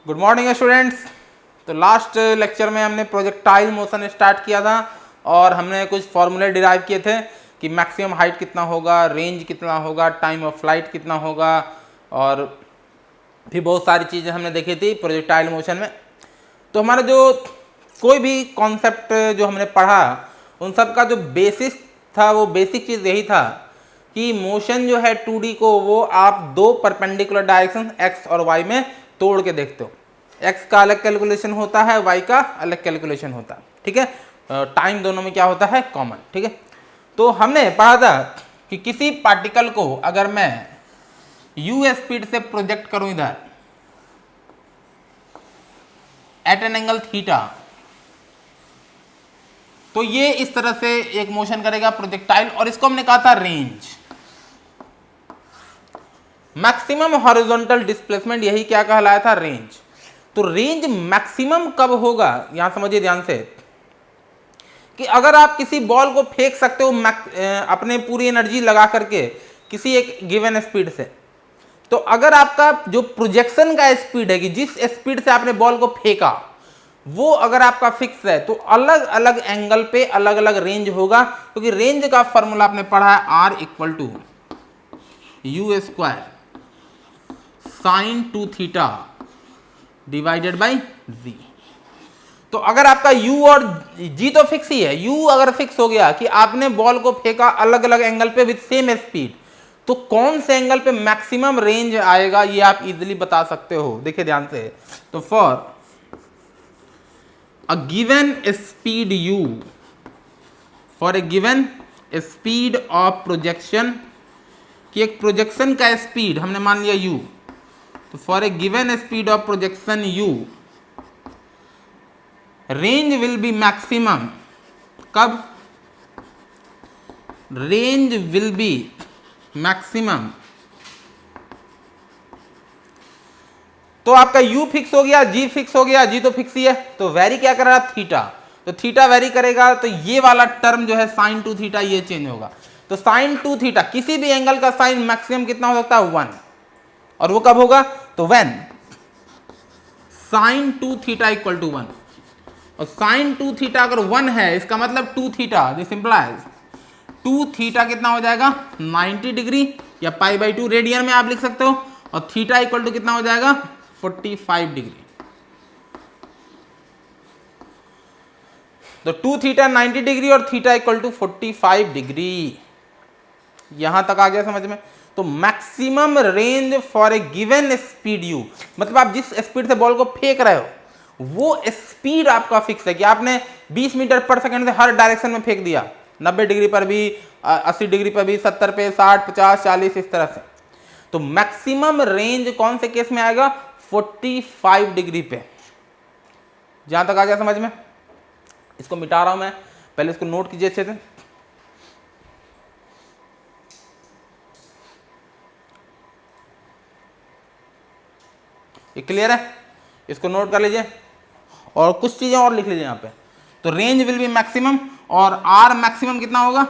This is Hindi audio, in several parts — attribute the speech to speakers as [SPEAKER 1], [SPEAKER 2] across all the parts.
[SPEAKER 1] Good morning students. तो लास्ट लेक्चर में हमने प्रोजेक्टाइल मोशन स्टार्ट किया था और हमने कुछ फॉर्मूले डिराइव किए थे कि मैक्सिमम हाइट कितना होगा, रेंज कितना होगा, टाइम ऑफ फ्लाइट कितना होगा और भी बहुत सारी चीज़ें हमने देखी थी प्रोजेक्टाइल मोशन में। तो हमारा जो कोई भी कॉन्सेप्ट जो हमने पढ़ा उन सब का जो बेसिस था वो बेसिक चीज़ यही था कि मोशन जो है 2D को वो आप दो परपेंडिकुलर डायरेक्शन x और y में तोड़ के देखते हो। x का अलग कैलकुलेशन होता है, y का अलग कैलकुलेशन होता है, ठीक है। टाइम दोनों में क्या होता है, कॉमन, ठीक है। तो हमने पढ़ा था कि किसी पार्टिकल को अगर मैं u स्पीड से प्रोजेक्ट करूं इधर एट एन एंगल थीटा, तो ये इस तरह से एक मोशन करेगा प्रोजेक्टाइल और इसको हमने कहा था रेंज। मैक्सिमम हॉरिजॉन्टल डिस्प्लेसमेंट यही क्या कहलाया था, रेंज। तो रेंज मैक्सिमम कब होगा, यहां समझिए ध्यान से कि अगर आप किसी बॉल को फेंक सकते हो अपने पूरी एनर्जी लगा करके किसी एक गिवन स्पीड से, तो अगर आपका जो प्रोजेक्शन का स्पीड है कि जिस स्पीड से आपने बॉल को फेंका वो अगर आपका फिक्स है तो अलग अलग एंगल पे अलग अलग रेंज होगा, क्योंकि रेंज का फॉर्मूला आपने पढ़ा है R equal to u square sine 2 theta divided by g. तो अगर आपका u और g तो फिक्स ही है, u अगर फिक्स हो गया कि आपने बॉल को फेंका अलग अलग एंगल पे विद सेम स्पीड, तो कौन से एंगल पे मैक्सिमम रेंज आएगा ये आप इजीली बता सकते हो। देखिए ध्यान से, तो for a given speed u, for a given speed of projection, कि एक प्रोजेक्शन का स्पीड हमने मान लिया u, तो for a given speed of projection u, range will be maximum, कब, range will be maximum, तो आपका u फिक्स हो गया, g फिक्स हो गया, g तो फिक्स ही है, तो वेरी क्या कर रहा है, थीटा, तो थीटा वेरी करेगा, तो ये वाला टर्म जो है साइन 2 थीटा ये चेंज होगा। तो साइन 2 थीटा किसी भी एंगल का साइन मैक्सिमम कितना हो सकता है, 1, और वो कब होगा, तो when sine 2 theta equal to 1, और साइन 2 थीटा अगर 1 है इसका मतलब 2 थीटा, दिस इंप्लाइज 2 थीटा कितना हो जाएगा, 90 डिग्री, या पाई बाई 2 रेडियन में आप लिख सकते हो, और थीटा इक्वल टू कितना हो जाएगा, 45 डिग्री। तो 2 थीटा 90 डिग्री और थीटा इक्वल टू 45 डिग्री। यहां तक आ गया समझ में। तो maximum range for a given speed you, मतलब आप जिस स्पीड से बॉल को फेंक रहे हो वो स्पीड आपका फिक्स है कि आपने 20 मीटर पर सेकंड से हर डायरेक्शन में फेंक दिया, 90 डिग्री पर भी, 80 डिग्री पर भी, 70 पे, 60, 50, 40 इस तरह से। तो मैक्सिमम रेंज कौन से केस में आएगा, 45 डिग्री पे। जहां तक आ गया समझ में। इसको मिटा रहा हूं मैं, पहले इसको नोट कीजिए अच्छे से। ये क्लियर है, इसको नोट कर लीजिए और कुछ चीजें और लिख लीजिए यहां पे। तो रेंज विल बी मैक्सिमम, और आर मैक्सिमम कितना होगा,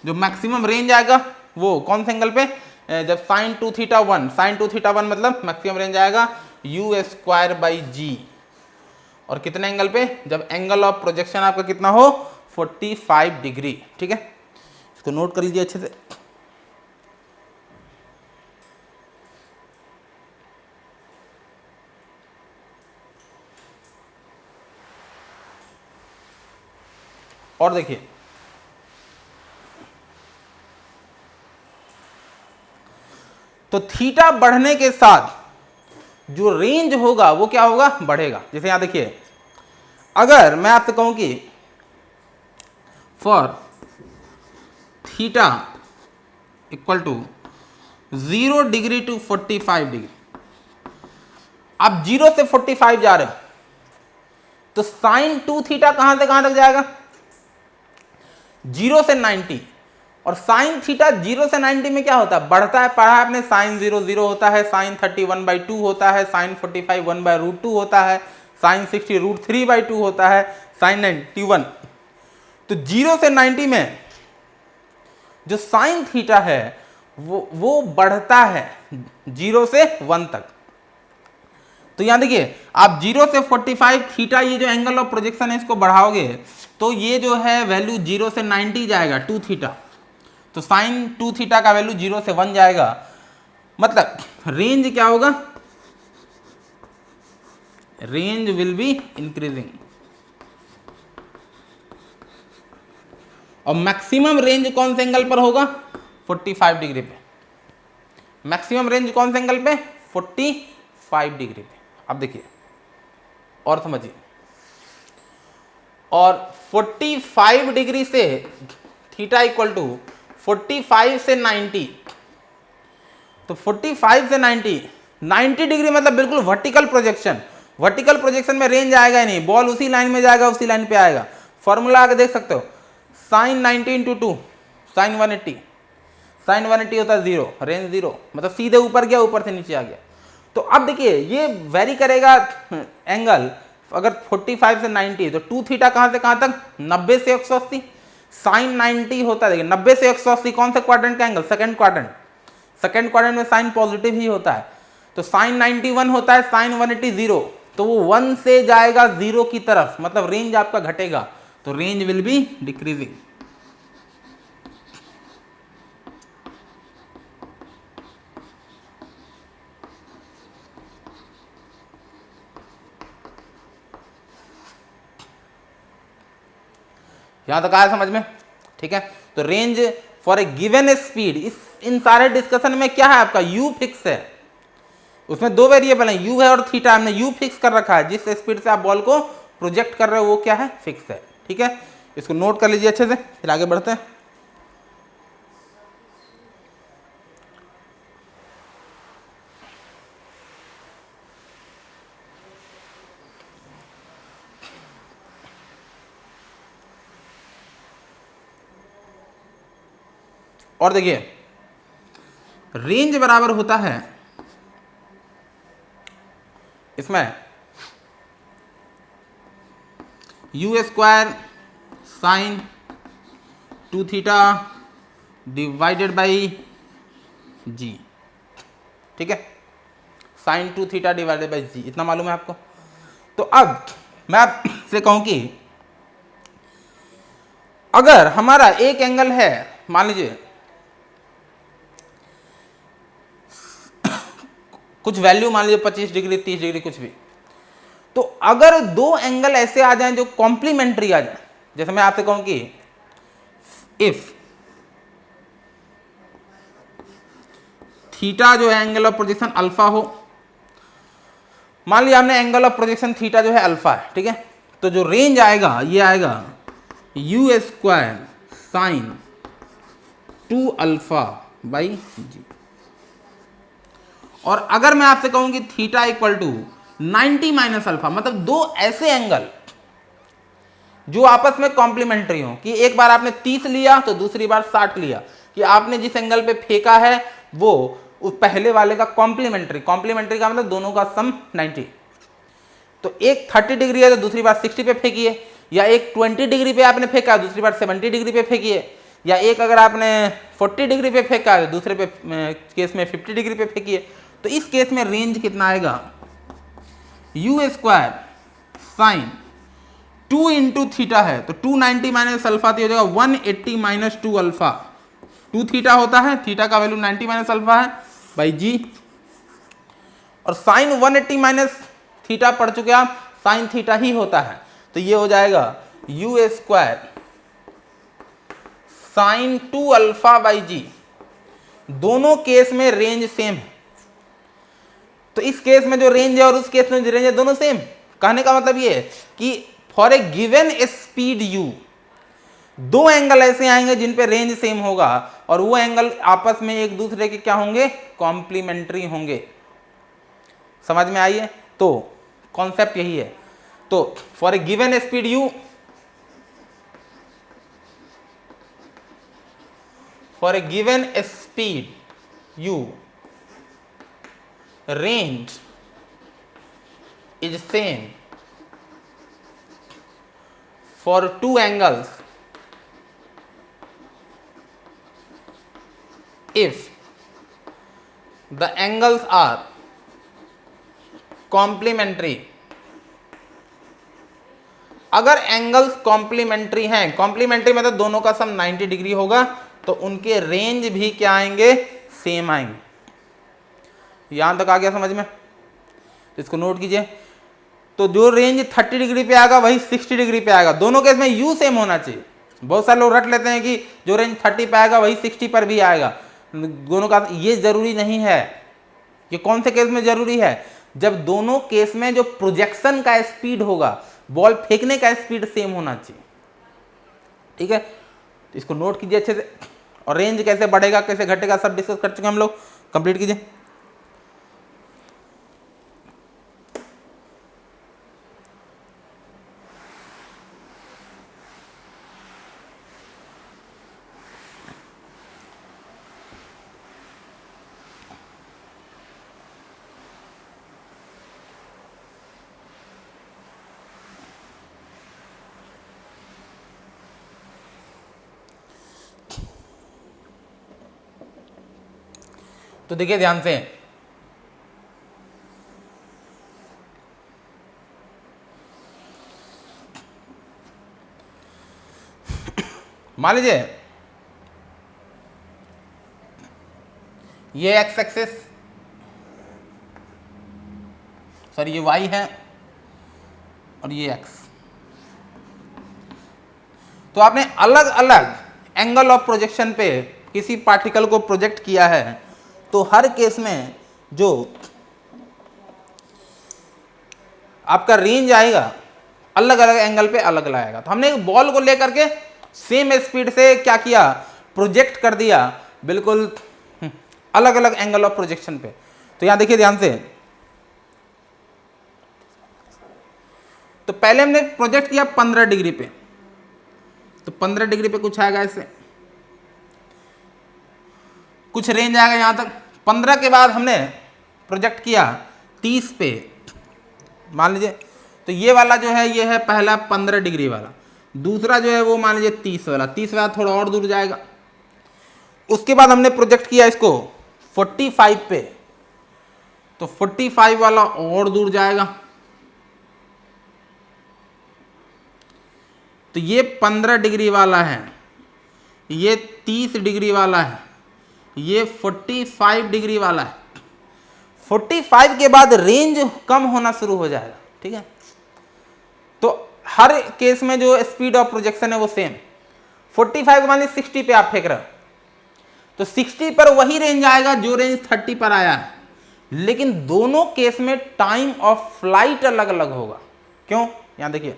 [SPEAKER 1] जो मैक्सिमम रेंज आएगा वो कौन से एंगल पे, जब साइन 2 थीटा 1, साइन 2 थीटा 1 मतलब मैक्सिमम रेंज आएगा यू स्क्वायर बाई जी, और कितने एंगल पे, जब एंगल ऑफ प्रोजेक्शन आपका कितना हो, 45 डिग्री, ठीक है। इसको नोट कर लीजिए अच्छे से। और देखिए तो थीटा बढ़ने के साथ जो रेंज होगा वो क्या होगा, बढ़ेगा। जैसे यहां देखिए, अगर मैं आपसे कहूं कि for theta equal to 0 degree to 45 degree, आप 0 से 45 जा रहे हो, तो साइन 2 थीटा कहां से कहां तक जाएगा, 0 से 90, और साइन थीटा 0 से 90 में क्या होता है, बढ़ता है। पढ़ा है आपने, साइन 0 0 होता है, साइन 30 1/2 होता है, साइन 45 1/√2 होता है, साइन 60 √3/2 होता है, साइन 91। तो 0 से 90 में जो साइन थीटा है वो बढ़ता है 0 से 1 तक। तो यहाँ देखिए आप 0 से 45 थीटा, ये जो एंगल ऑफ प्रोजेक्शन है इसको बढ़ाओगे तो ये जो है वैल्यू 0 से 90 जाएगा 2 थीटा, तो साइन 2 थीटा का वैल्यू 0 से 1 जाएगा, मतलब रेंज क्या होगा, रेंज विल बी इंक्रीजिंग। और मैक्सिमम रेंज कौन से एंगल पर होगा, 45 डिग्री पे। मैक्सिमम रेंज कौन से एंगल पे, 45 डिग्री पे। अब देखिए और समझिए, और 45 डिग्री से थीटा इक्वल टू 45 से 90, तो 45 से 90 डिग्री मतलब बिल्कुल वर्टिकल प्रोजेक्शन। वर्टिकल प्रोजेक्शन में रेंज आएगा ही नहीं, बॉल उसी लाइन में जाएगा, उसी लाइन पे आएगा। फॉर्मूला आके देख सकते हो, साइन 90 इंटू 2 साइन 180, साइन 180 होता है 0, रेंज 0, मतलब सीधे ऊपर गया, ऊपर से नीचे आ गया। तो अब देखिए ये वेरी करेगा एंगल, अगर 45 से 90 तो 2 थीटा कहां से कहां तक, 90 से 180, साइन 90 होता है, देखिए 90 से 180 कौन सा क्वाड्रेंट का angle, second quadrant. Second quadrant में साइन पॉजिटिव ही होता है, तो साइन 91 होता है, साइन 180 0, तो वो 1 से जाएगा 0 की तरफ, मतलब रेंज आपका घटेगा, तो रेंज विल बी डिक्रीजिंग। यहां तक आया समझ में, ठीक है। तो range for a given speed, इस इन सारे डिस्कशन में क्या है आपका, u फिक्स है, उसमें दो वेरिएबल है u है और थीटा, हमने u फिक्स कर रखा है, जिस स्पीड से आप बॉल को प्रोजेक्ट कर रहे हो वो क्या है, फिक्स है, ठीक है। इसको नोट कर लीजिए अच्छे से, फिर आगे बढ़ते हैं। और देखिए रेंज बराबर होता है इसमें u square sine 2 theta divided by g, ठीक है, sine 2 theta divided by g, इतना मालूम है आपको। तो अब मैं आपसे कहूं कि अगर हमारा एक एंगल है, मान लीजिए कुछ वैल्यू, मान लीजिए 25 डिग्री 30 डिग्री कुछ भी, तो अगर दो एंगल ऐसे आ जाएं जो कॉम्प्लीमेंट्री आ जाए, जैसे मैं आपसे कहूं कि इफ थीटा जो है एंगल ऑफ प्रोजेक्शन अल्फा हो, मान लिया हमने एंगल ऑफ प्रोजेक्शन थीटा जो है अल्फा है, ठीक है, तो जो रेंज आएगा ये आएगा u square sine 2 alpha by g. और अगर मैं आपसे कहूं कि theta equal to 90 minus alpha, मतलब दो ऐसे एंगल जो आपस में कॉम्प्लीमेंट्री हो, कि एक बार आपने 30 लिया तो दूसरी बार 60 लिया, कि आपने जिस एंगल पे फेंका है वो उस पहले वाले का कॉम्प्लीमेंट्री, कॉम्प्लीमेंट्री का मतलब दोनों का सम 90, तो एक 30 डिग्री है तो दूसरी बार 60 पे फेंकिए, या एक 20 डिग्री पे आपने फेंका दूसरी बार 70 डिग्री पे फेंकिए, या एक अगर आपने 40 डिग्री पे फेंका है दूसरे पे केस में 50 डिग्री पे फेंकिए। तो इस केस में रेंज कितना आएगा, u square sine 2 into theta है तो 290 माइनस अल्फा तो हो जाएगा 180 माइनस 2 अल्फा, 2 थीटा होता है, थीटा का वैल्यू 90 माइनस अल्फा है बाई जी, और साइन 180 माइनस थीटा पढ़ चुके आप, साइन थीटा ही होता है, तो ये हो जाएगा u square sine 2 alpha by g. दोनों केस में रेंज सेम है, तो इस केस में जो रेंज है और उस केस में जो रेंज है दोनों सेम। कहने का मतलब ये है कि for a given speed u दो एंगल ऐसे आएंगे जिन पे रेंज सेम होगा और वो एंगल आपस में एक दूसरे के क्या होंगे, कॉम्प्लीमेंट्री होंगे। समझ में आई है, तो कॉन्सेप्ट यही है। तो for a given speed u, for a given speed u range is same for two angles if the angles are complementary, अगर एंगल्स कॉम्प्लीमेंट्री हैं, कॉम्प्लीमेंट्री मतलब दोनों का सम 90 डिग्री होगा, तो उनके रेंज भी क्या आएंगे, सेम आएंगे। यहां तक आ गया समझ में, इसको नोट कीजिए। तो जो रेंज 30 डिग्री पे आएगा वही 60 डिग्री पे आएगा, दोनों केस में यू सेम होना चाहिए। बहुत सारे लोग रट लेते हैं कि जो रेंज 30 पे आएगा वही 60 पर भी आएगा, दोनों का, ये जरूरी नहीं है। ये कौन से केस में जरूरी है, जब दोनों केस में जो प्रोजेक्शन का स्पीड होगा, बॉल फेंकने का स्पीड सेम होना चाहिए। ठीक है, इसको नोट कीजिए अच्छे से। और रेंज कैसे बढ़ेगा कैसे घटेगा सब डिस्कस कर चुके हम लोग, कंप्लीट कीजिए। तो देखिए ध्यान से, मान लीजिए ये एक्स एक्सिस, सॉरी ये वाई है और ये एक्स, तो आपने अलग अलग एंगल ऑफ प्रोजेक्शन पे किसी पार्टिकल को प्रोजेक्ट किया है, तो हर केस में जो आपका रेंज आएगा अलग अलग एंगल पे अलग अलग आएगा। तो हमने एक बॉल को लेकर के सेम स्पीड से क्या किया, प्रोजेक्ट कर दिया बिल्कुल अलग अलग एंगल ऑफ प्रोजेक्शन पे। तो यहां देखिए ध्यान से, तो पहले हमने प्रोजेक्ट किया 15 डिग्री पे, तो 15 डिग्री पे कुछ आएगा ऐसे, कुछ रेंज आएगा यहां तक। 15 के बाद हमने प्रोजेक्ट किया 30 पे, मान लीजिए, तो ये वाला जो है ये है पहला 15 डिग्री वाला, दूसरा जो है वो मान लीजिए 30 वाला, 30 वाला थोड़ा और दूर जाएगा। उसके बाद हमने प्रोजेक्ट किया इसको 45 पे, तो 45 वाला और दूर जाएगा। तो ये 15 डिग्री वाला है, ये 30 डिग्री वाला है, ये 45 डिग्री वाला है। 45 के बाद रेंज कम होना शुरू हो जाएगा। ठीक है, तो हर केस में जो स्पीड ऑफ प्रोजेक्शन है वो सेम। 45 के मान लीजिए 60 पे आप फेंक रहे हो, तो 60 पर वही रेंज आएगा जो रेंज 30 पर आया है, लेकिन दोनों केस में टाइम ऑफ फ्लाइट अलग अलग होगा। क्यों, यहां देखिए,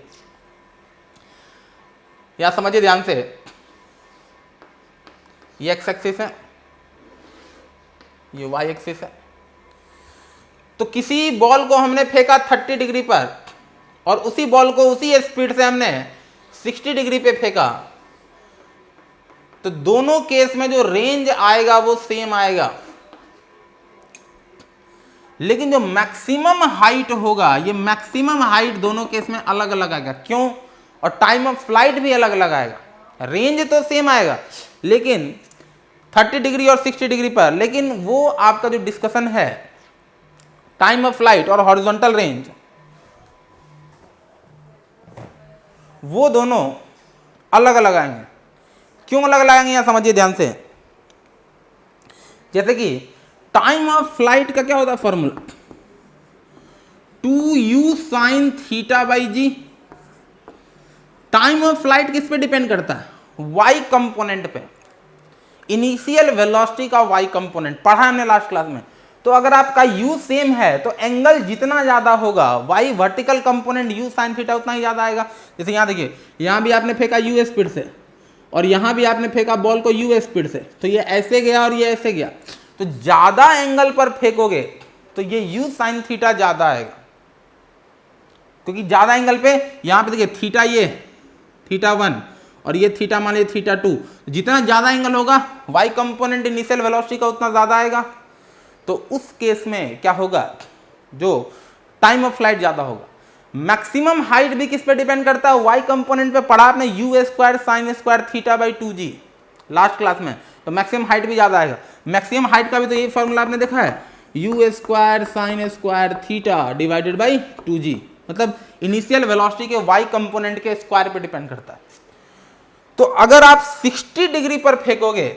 [SPEAKER 1] यहां समझिए ध्यान से, ये एक्स एक्सिस है, ये वाई एक्सिस है। तो किसी बॉल को हमने फेंका 30 डिग्री पर और उसी बॉल को उसी स्पीड से हमने 60 डिग्री पे फेंका, तो दोनों केस में जो रेंज आएगा वो सेम आएगा, लेकिन जो मैक्सिमम हाइट होगा, ये मैक्सिमम हाइट दोनों केस में अलग अलग आएगा। क्यों, और टाइम ऑफ फ्लाइट भी अलग अलग आएगा। रेंज तो सेम आएगा लेकिन 30 डिग्री और 60 डिग्री पर, लेकिन वो आपका जो डिस्कशन है टाइम ऑफ फ्लाइट और हॉरिजॉन्टल रेंज, वो दोनों अलग अलग आएंगे। क्यों अलग अलग आएंगे, यहां समझिए ध्यान से। जैसे कि टाइम ऑफ फ्लाइट का क्या होता है formula, 2u sin theta by g. Time of flight किस पे डिपेंड करता है, y कंपोनेंट पे, इनिशियल वेलोसिटी का y कंपोनेंट पढ़ा हमने लास्ट क्लास में। तो अगर आपका u सेम है तो एंगल जितना ज्यादा होगा y vertical component u sin theta उतना ही ज्यादा आएगा। जैसे यहां देखिए, यहां भी आपने फेंका u स्पीड से और यहां भी आपने फेंका बॉल को u स्पीड से, तो ये ऐसे गया और ये ऐसे गया, तो ज्यादा एंगल पर फेंकोगे तो ये u sin थीटा ज्यादा आएगा, क्योंकि ज्यादा एंगल पे, यहां पे देखिए थीटा, ये थीटा 1 और ये थीटा मान लीजिए थीटा 2, जितना ज्यादा एंगल होगा y कंपोनेंट इनिशियल वेलोसिटी का उतना ज्यादा आएगा। तो उस केस में क्या होगा, जो टाइम ऑफ फ्लाइट ज्यादा होगा। मैक्सिमम हाइट भी किस पे डिपेंड करता है, y कंपोनेंट पे पढ़ा आपने u square sine square theta by 2g last class में, तो मैक्सिमम हाइट भी ज्यादा आएगा। मैक्सिमम हाइट का भी तो यही फॉर्मूला आपने देखा है, you square sine square theta divided by 2g, मतलब इनिशियल वेलोसिटी के y कंपोनेंट के स्क्वायर पे डिपेंड करता है। तो अगर आप 60 डिग्री पर फेंकोगे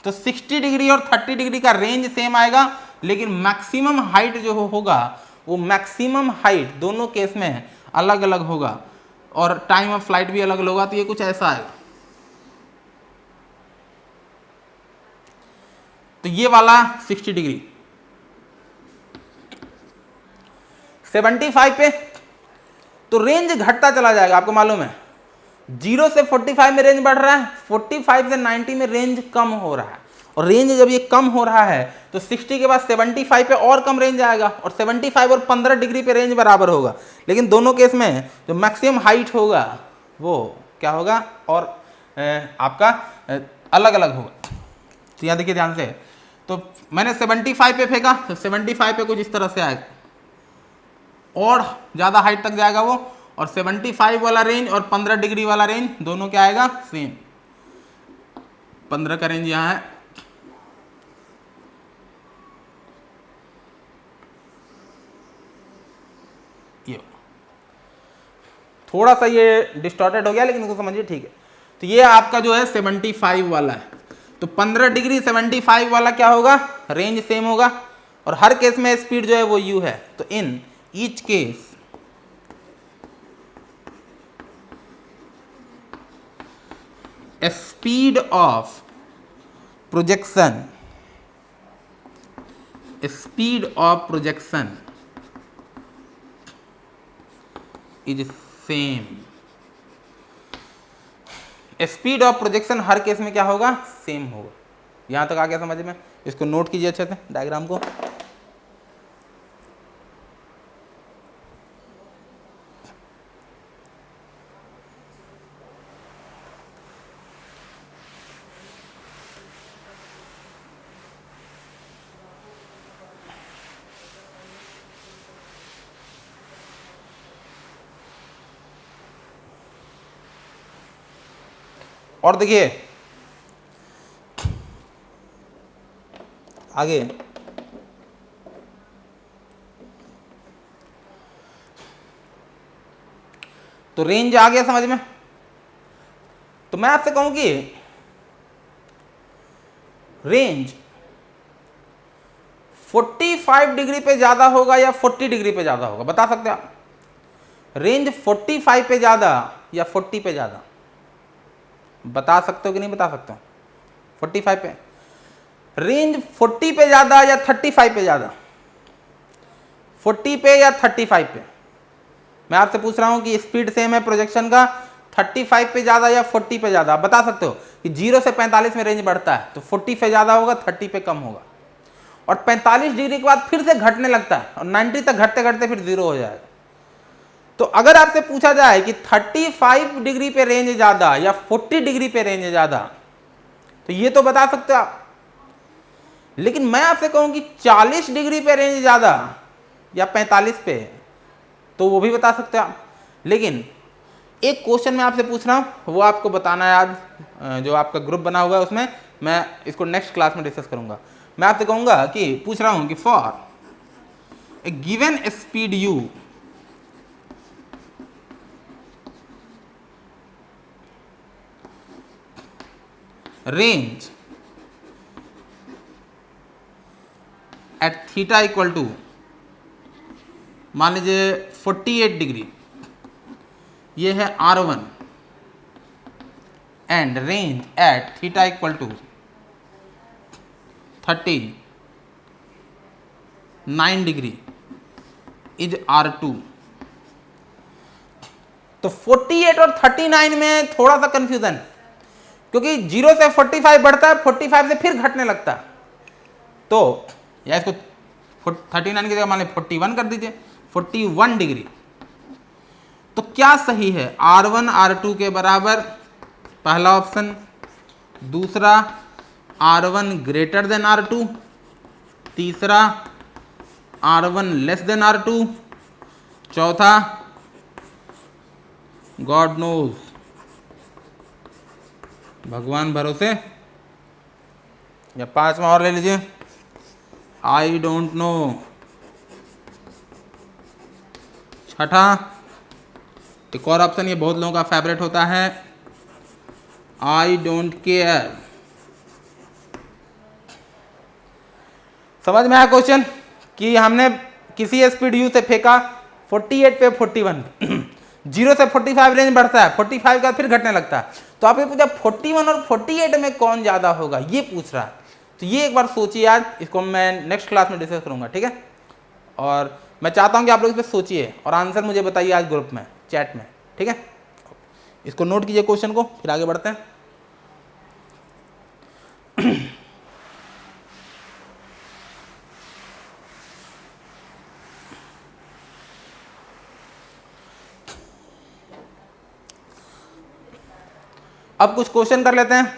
[SPEAKER 1] तो 60 डिग्री और 30 डिग्री का रेंज सेम आएगा, लेकिन मैक्सिमम हाइट जो होगा वो मैक्सिमम हाइट दोनों केस में अलग अलग होगा और टाइम ऑफ फ्लाइट भी अलग होगा। तो ये कुछ ऐसा आएगा। तो ये वाला 60 डिग्री 75 पे तो रेंज घटता चला जाएगा। आपको मालूम है 0 से 45 में रेंज बढ़ रहा है, 45 से 90 में रेंज कम हो रहा है, और रेंज जब ये कम हो रहा है तो 60 के बाद 75 पे और कम रेंज आएगा, और 75 और 15 डिग्री पे रेंज बराबर होगा, लेकिन दोनों केस में जो मैक्सिमम हाइट होगा वो क्या होगा और आपका अलग अलग होगा। तो यहाँ देखिए ध्यान से, तो मैंने 75 पे फेंका तो 75 पे कुछ इस तरह से आएगा और ज़्यादा हाइट तक जाएगा वो, और 75 वाला रेंज और 15 डिग्री वाला रेंज दोनों क्या आएगा सेम। 15 का रेंज यहाँ है, ये थोड़ा सा ये डिस्टॉर्टेड हो गया लेकिन इसको समझिए ठीक है। तो ये आपका जो है 75 वाला है, तो 15 डिग्री 75 वाला क्या होगा, रेंज सेम होगा, और हर केस में स्पीड जो है वो u है। तो in each case speed of projection is same. Speed of projection her case में क्या होगा, सेम होगा। यहां तक आ गया समझ में? इसको नोट कीजिए अच्छे से डायग्राम को। और देखिए आगे, तो रेंज आ गया समझ में। तो मैं आपसे कहूं कि रेंज 45 डिग्री पे ज्यादा होगा या 40 डिग्री पे ज्यादा होगा, बता सकते हैं आप? रेंज 45 पे ज्यादा या 40 पे ज्यादा, बता सकते हो कि नहीं बता सकते हो? 45 पे रेंज 40 पे ज्यादा या 35 पे ज्यादा, 40 पे या 35 पे? मैं आपसे पूछ रहा हूं कि स्पीड सेम है प्रोजेक्शन का, 35 पे ज्यादा या 40 पे ज्यादा? बता सकते हो कि 0 से 45 में रेंज बढ़ता है तो 40 पे ज्यादा होगा, 30 पे कम होगा, और 45 डिग्री के बाद फिर से घटने लगता है और 90 तक घटते घटते फिर 0 हो जाएगा। तो अगर आपसे पूछा जाए कि 35 डिग्री पे रेंज ज्यादा या 40 डिग्री पे रेंज ज्यादा, तो ये तो बता सकते हो आप। लेकिन मैं आपसे कहूं कि 40 डिग्री पे रेंज ज्यादा या 45 पे, तो वो भी बता सकते हो आप। लेकिन एक क्वेश्चन मैं आपसे पूछ रहा हूं, वो आपको बताना है आज, जो आपका ग्रुप बना हुआ है उसमें, मैं इसको नेक्स्ट क्लास में डिस्कस करूंगा। मैं आपसे कहूंगा कि पूछ रहा हूं कि for a given speed u range at theta equal to, मान लीजिए 48 डिग्री, ये है R1, and range at theta equal to 39 degree is R2। तो 48 और 39 में थोड़ा सा कंफ्यूजन, क्योंकि 0 से 45 बढ़ता है, 45 से फिर घटने लगता है। तो या इसको 39 की जगह मान लीजिए 41 कर दीजिए, 41 डिग्री। तो क्या सही है, R1 R2 के बराबर, पहला ऑप्शन, दूसरा R1 ग्रेटर देन R2, तीसरा R1 लेस देन R2, चौथा गॉड नोज, भगवान भरोसे, या पांचवा और ले लीजिए आई डोंट नो। छठा, एक और ऑप्शन ये बहुत लोगों का फेवरेट होता है, आई डोंट केयर। समझ में आया क्वेश्चन कि हमने किसी स्पीड यू से फेंका 48 पे 41 0 से 45 रेंज बढ़ता है, 45 का फिर घटने लगता है, तो आपने पूछा 41 और 48 में कौन ज़्यादा होगा, ये पूछ रहा है। तो ये एक बार सोचिए, आज इसको मैं नेक्स्ट क्लास में डिस्कस करूँगा, ठीक है। और मैं चाहता हूँ कि आप लोग इस पर सोचिए और आंसर मुझे बताइए आज ग्रुप में, चैट में, ठीक है। इसको नोट कीजिए क्वेश्चन को, फिर आगे बढ़ते हैं। अब कुछ क्वेश्चन कर लेते हैं,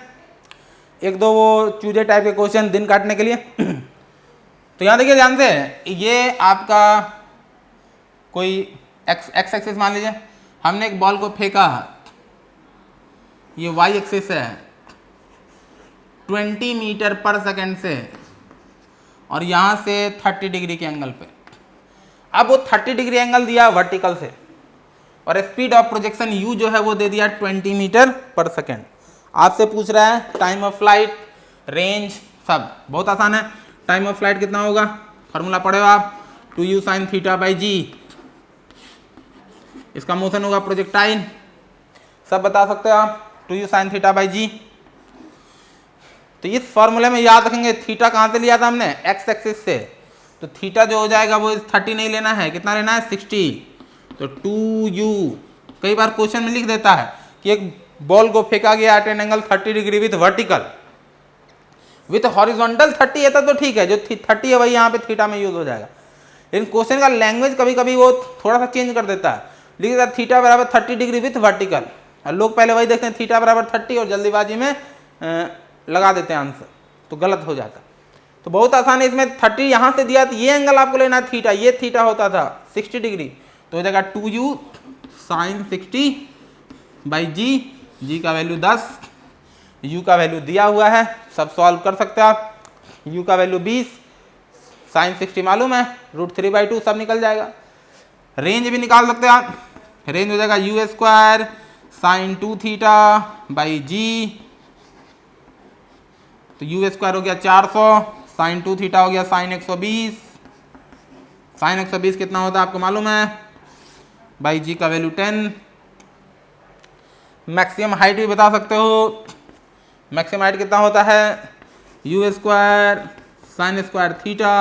[SPEAKER 1] एक दो वो चूजे टाइप के क्वेश्चन दिन काटने के लिए। तो यहाँ देखिए ध्यान से, ये आपका कोई एक्स एक्सिस मान लीजिए, हमने एक बॉल को फेंका, ये वाई एक्सिस है 20 मीटर पर सेकेंड से, और यहाँ से 30 डिग्री के एंगल पे। अब वो 30 डिग्री एंगल दिया वर्टिकल से, और स्पीड ऑफ प्रोजेक्शन u जो है वो दे दिया 20 मीटर पर सेकेंड। आपसे पूछ रहा है टाइम ऑफ फ्लाइट, रेंज, सब बहुत आसान है। टाइम ऑफ फ्लाइट कितना होगा, फार्मूला पढ़े हो आप, 2u sin थीटा बाई जी। इसका मोशन होगा प्रोजेक्टाइल, सब बता सकते हो आप, 2u sin theta by g. तो इस फॉर्मूले में याद रखेंगे थीटा कहाँ से लिया था हमने, एक्स एक्सिस से, तो थीटा जो हो जाएगा वो 30 नहीं लेना है, कितना लेना है 60, तो 2u। कई बार क्वेश्चन में लिख देता है कि एक बॉल को फेंका गया at an angle 30 degree with vertical, with horizontal 30 है तो ठीक है, जो 30 है वही यहाँ पे थीटा में यूज हो जाएगा। लेकिन क्वेश्चन का लैंग्वेज कभी कभी वो थोड़ा सा चेंज कर देता है, लिख देता है थीटा बराबर 30 डिग्री विथ वर्टिकल, और लोग पहले वही देखते हैं थीटा बराबर 30 और जल्दीबाजी में लगा देते हैं आंसर, तो गलत हो जाता है। तो बहुत आसान है, इसमें 30 यहाँ से दिया, तो ये एंगल आपको लेना है थीटा, ये थीटा होता था 60 डिग्री, तो हो जाएगा 2u sin 60 बाई जी। जी का वैल्यू 10, u का वैल्यू दिया हुआ है, सब सॉल्व कर सकते हैं आप। u का वैल्यू 20, sin 60 मालूम है, √3/2 सब निकल जाएगा। रेंज भी निकाल सकते हैं आप, रेंज हो जाएगा u² sin 2 theta by g, तो u² हो गया 400, sin 2 थीटा हो गया sin 120, sin 120 कितना होता है आपको मालूम है, बाई जी का वैल्यू 10। मैक्सिमम हाइट भी बता सकते हो, मैक्सिमम हाइट कितना होता है, u² sin² theta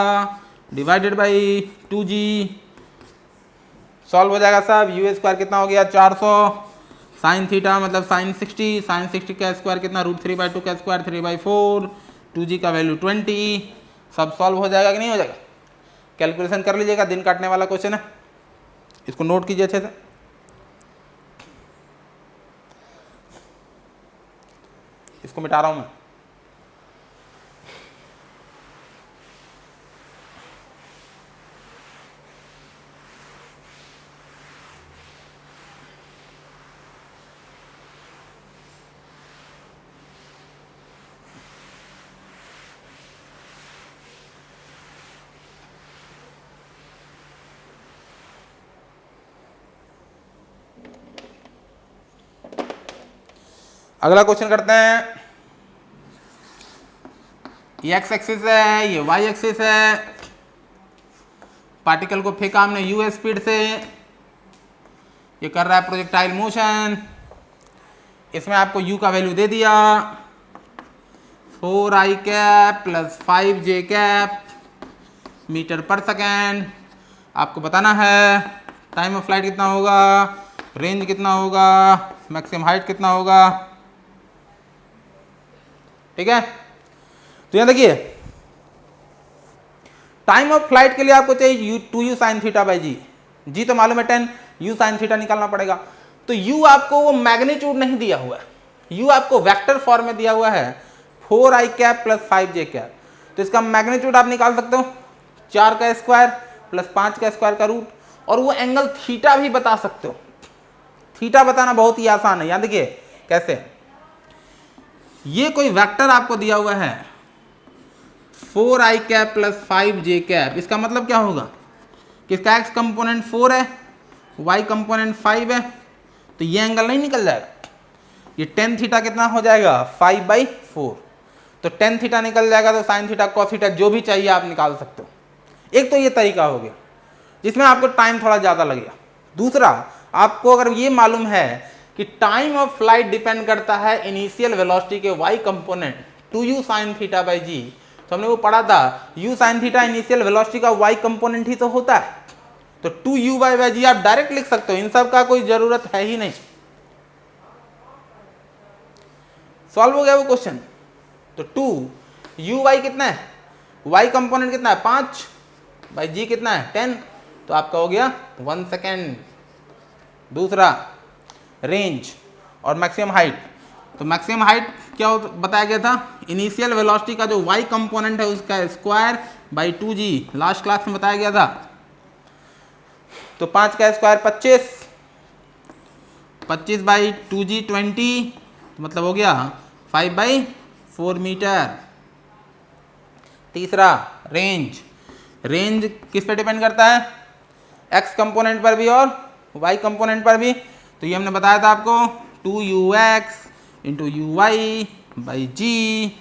[SPEAKER 1] divided by 2g, solve हो जाएगा सब। u² कितना हो गया 400, sin थीटा मतलब sin 60 का स्क्वायर कितना, √3/2 का स्क्वायर 3/4, 2g का वैल्यू 20, सब सॉल्व हो जाएगा कि नहीं हो जाएगा। कैलकुलेशन कर लीजिएगा, दिन काटने वाला क्वेश्चन है, इसको नोट कीजिए अच्छे से। इसको मिटा रहा हूं मैं। अगला क्वेश्चन करते हैं, ये एक्स एक्सिस है, ये वाई एक्सिस है, पार्टिकल को फेंका हमने u स्पीड से, ये कर रहा है प्रोजेक्टाइल मोशन, इसमें आपको u का वैल्यू दे दिया 4i cap plus 5j cap metre पर सेकेंड। आपको बताना है टाइम ऑफ फ्लाइट कितना होगा, रेंज कितना होगा, मैक्सिमम हाइट कितना होगा, ठीक है। तो यहां देखिए टाइम ऑफ फ्लाइट के लिए आपको चाहिए 2u sin थीटा बाई जी, जी तो मालूम है 10, u sin थीटा निकालना पड़ेगा। तो u आपको वो मैग्नीट्यूड नहीं दिया हुआ है, u आपको वेक्टर फॉर्म में दिया हुआ है 4i cap plus 5j cap, तो इसका मैग्नीट्यूड आप निकाल सकते हो 4 का स्क्वायर प्लस 5 का स्क्वायर का रूट, और वो एंगल थीटा भी बता सकते हो। थीटा बताना बहुत ही आसान है, यहां देखिए कैसे, ये कोई वेक्टर आपको दिया हुआ है 4i cap plus 5j cap. इसका मतलब क्या होगा कि इसका x कंपोनेंट 4 है, y कंपोनेंट 5 है, तो ये एंगल नहीं निकल जाएगा। ये टेन थीटा कितना हो जाएगा 5/4, तो टेन थीटा निकल जाएगा, तो साइन थीटा कॉस थीटा जो भी चाहिए आप निकाल सकते हो। एक तो ये तरीका हो गया जिसमें आपको टाइम थोड़ा ज़्यादा लगेगा। दूसरा, आपको अगर ये मालूम है कि टाइम ऑफ फ्लाइट डिपेंड करता है इनिशियल वेलोसिटी के y component 2u sine theta by g, तो हमने वो पढ़ा था u sine theta initial velocity का y कंपोनेंट ही तो होता है, तो 2u बाई जी आप डायरेक्ट लिख सकते हो, इन सब का कोई जरूरत है ही नहीं। सॉल्व हो गया वो क्वेश्चन। तो 2u कितना है, y कंपोनेंट कितना है 5 बाई जी कितना है 10, तो आपका हो गया 1 सेकेंड। दूसरा, रेंज और मैक्सिमम हाइट। तो मैक्सिमम हाइट क्या बताया गया था, इनिशियल वेलोसिटी का जो y कंपोनेंट है उसका square by 2g, last class में बताया गया था। तो 5 का स्क्वायर 25, 25 बाई 2g 20, तो मतलब हो गया 5/4 मीटर। तीसरा, रेंज। रेंज किस पे डिपेंड करता है, x कंपोनेंट पर भी और y कंपोनेंट पर भी। तो ये हमने बताया था आपको 2ux into uy by g,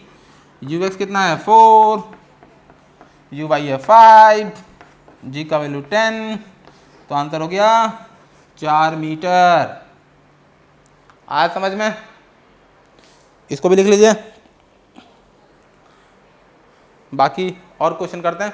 [SPEAKER 1] ux कितना है 4, uy है 5, g का वैल्यू 10, तो आंसर हो गया 4 मीटर। आज समझ में, इसको भी लिख लीजिए। बाकी और क्वेश्चन करते हैं।